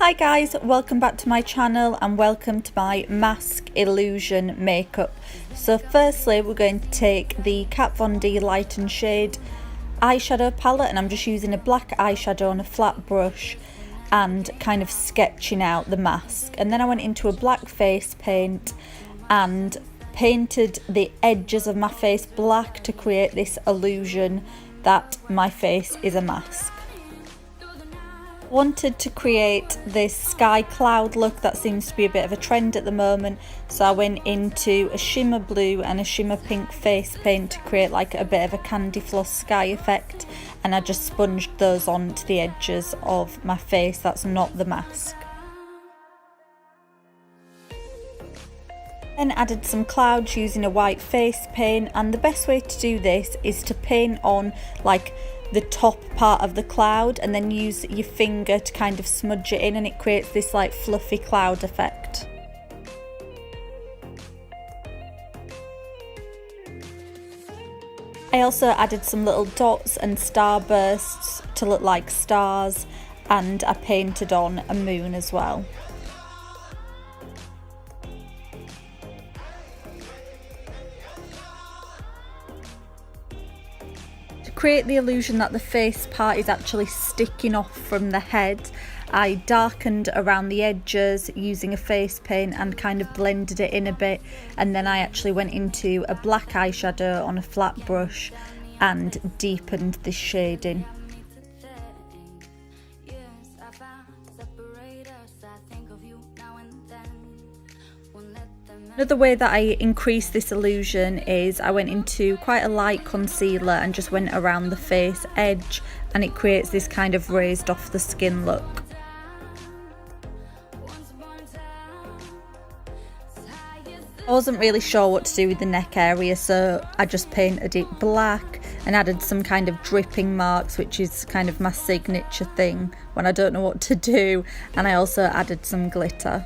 Hi guys, welcome back to my channel and welcome to my mask illusion makeup. So firstly we're going to take the Kat Von D Light and Shade eyeshadow palette, and I'm just using a black eyeshadow on a flat brush and kind of sketching out the mask. And then I went into a black face paint and painted the edges of my face black to create this illusion that my face is a mask. Wanted to create this sky cloud look that seems to be a bit of a trend at the moment, so I went into a shimmer blue and a shimmer pink face paint to create like a bit of a candy floss sky effect, and I just sponged those onto the edges of my face that's not the mask. Then added some clouds using a white face paint, and the best way to do this is to paint on like the top part of the cloud and then use your finger to kind of smudge it in, and it creates this like fluffy cloud effect. I also added some little dots and starbursts to look like stars, and I painted on a moon as well. Create the illusion that the face part is actually sticking off from the head, I darkened around the edges using a face paint and kind of blended it in a bit, and then I actually went into a black eyeshadow on a flat brush and deepened the shading. Another way that I increased this illusion is I went into quite a light concealer and just went around the face edge, and it creates this kind of raised off the skin look. I wasn't really sure what to do with the neck area, so I just painted it black and added some kind of dripping marks, which is kind of my signature thing when I don't know what to do, and I also added some glitter.